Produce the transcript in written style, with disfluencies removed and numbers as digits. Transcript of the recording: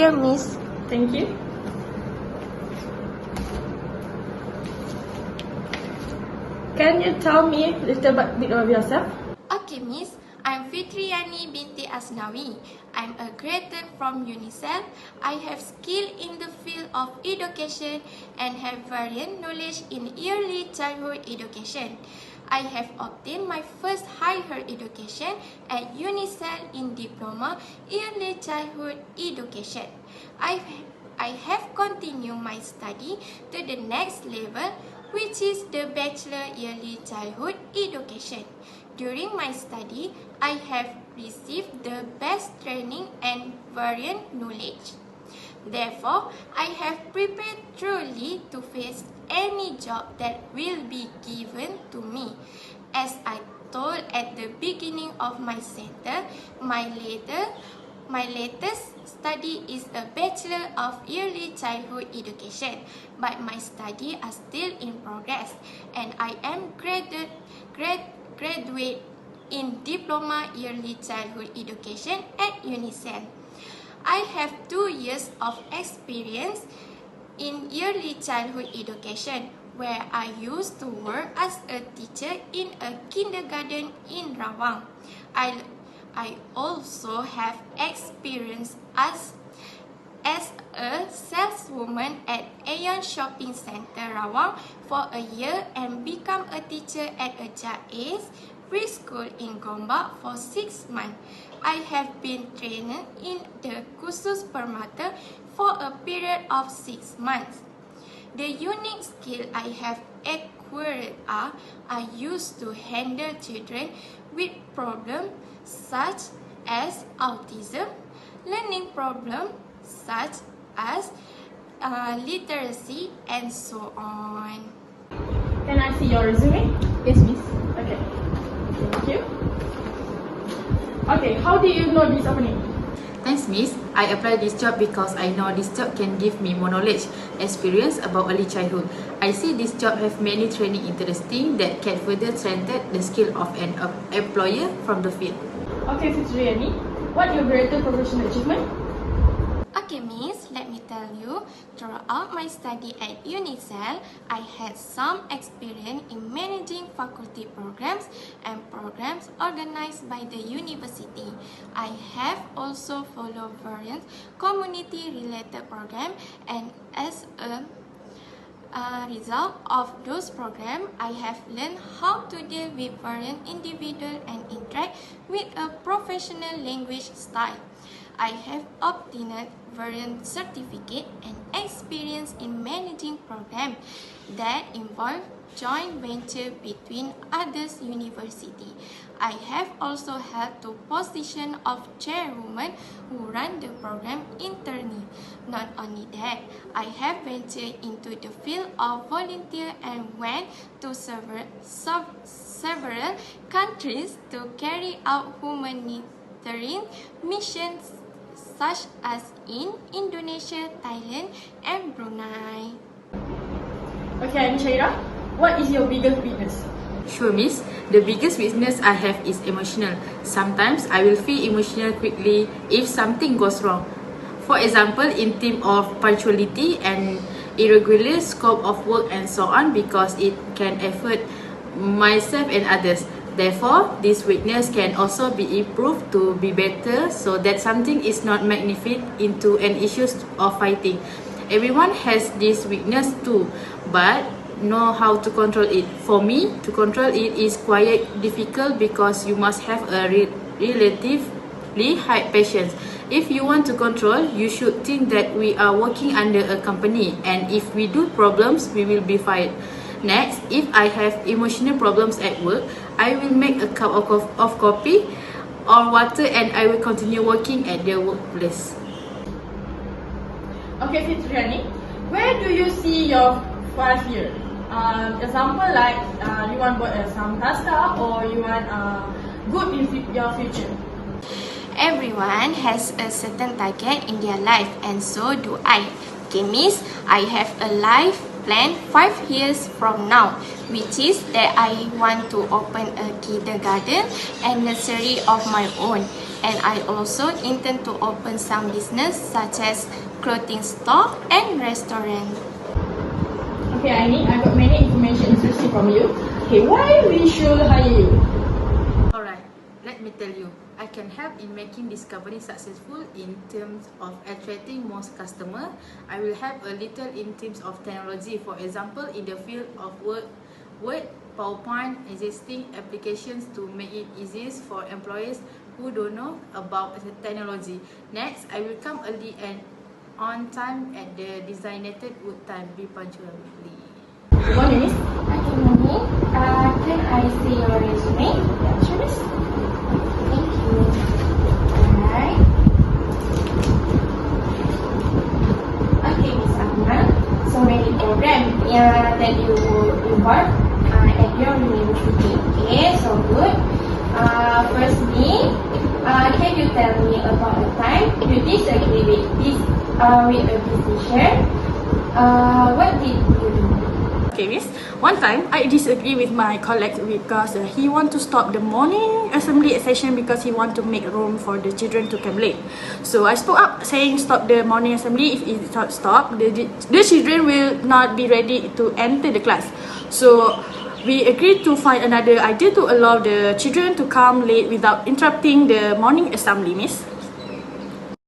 Here, Miss. Thank you. Can you tell me a little bit of yourself? Okay, Miss. I'm Fitri Yani binti Asnawi. I'm a graduate from UNICEF. I have skill in the field of education and have varied knowledge in early childhood education. I have obtained my first higher education at UNICEF in Diploma Early Childhood Education. I have continued my study to the next level, which is the Bachelor Early Childhood Education. During my study, I have received the best training and varied knowledge. Therefore, I have prepared truly to face any job that will be given to me. As I told at the beginning of my center, my latest study is a Bachelor of Early Childhood Education, but my studies are still in progress, and I am graduate in Diploma Early Childhood Education at UNICEF. I have 2 years of experience in early childhood education, where I used to work as a teacher in a kindergarten in Rawang. I also have experience as a saleswoman at AINI Shopping Center Rawang for a year and become a teacher at a JAIS preschool in Gombak for 6 months. I have been trained in the Khusus Permata for a period of 6 months. The unique skill I have acquired are I used to handle children with problems such as autism, learning problems such as literacy, and so on. Can I see your resume? Yes, Miss. Okay. Thank you. Okay, how do you know this opening? Thanks, Miss. I applied this job because I know this job can give me more knowledge, experience about early childhood. I see this job have many training interesting that can further strengthen the skill of an employer from the field. Okay, Fitri Yani, what your greatest professional achievement? Okay, Miss, let me tell you, throughout my study at UNICEF, I had some experience in managing faculty programs and programs organized by the university. I have also followed various community-related programs, and as a result of those programs, I have learned how to deal with various individuals and interact with a professional language style. I have obtained various certificates and experience in managing programs that involve joint venture between others universities. I have also held the position of chairwoman who run the program internally. Not only that, I have ventured into the field of volunteer and went to several countries to carry out humanitarian missions such as in Indonesia, Thailand, and Brunei. Okay, SYAHIRAH, what is your biggest weakness? Sure, Miss. The biggest weakness I have is emotional. Sometimes I will feel emotional quickly if something goes wrong. For example, in terms of punctuality and irregular scope of work and so on, because it can affect myself and others. Therefore, this weakness can also be improved to be better so that something is not magnified into an issue of fighting. Everyone has this weakness too, but know how to control it. For me, to control it is quite difficult because you must have a relatively high patience. If you want to control, you should think that we are working under a company, and if we do problems, we will be fired. Next, if I have emotional problems at work, I will make a cup of coffee or water and I will continue working at the workplace. Okay, Fitri Yani, where do you see your 5 years? Example like you want to be some tasker or you want good in your future. Everyone has a certain target in their life, and so do I. Okay, Miss, I have a life plan 5 years from now, which is that I want to open a kindergarten and nursery of my own. And I also intend to open some business such as clothing store and restaurant. Okay, Aini, I got many information interesting from you. Okay, why we should hire you? Alright, let me tell you. I can help in making this company successful in terms of attracting more customers. I will help a little in terms of technology. For example, in the field of Word, PowerPoint, existing applications to make it easier for employees who don't know about the technology. Next, I will come early and on time at the designated wood time. Be punctually. Good morning, miss. Okay, Mami. Can I see your resume? Yeah, sure, miss. Thank you. Alright. Okay, Miss Akmal. So many programs that you involve at your university. Okay, so good. Firstly, can you tell me about a time you disagree with a decision? What did you do? Okay, miss. One time, I disagree with my colleague because he want to stop the morning assembly session because he want to make room for the children to come late. So I spoke up saying stop the morning assembly. If it's not stop, the children will not be ready to enter the class. So we agreed to find another idea to allow the children to come late without interrupting the morning assembly, miss.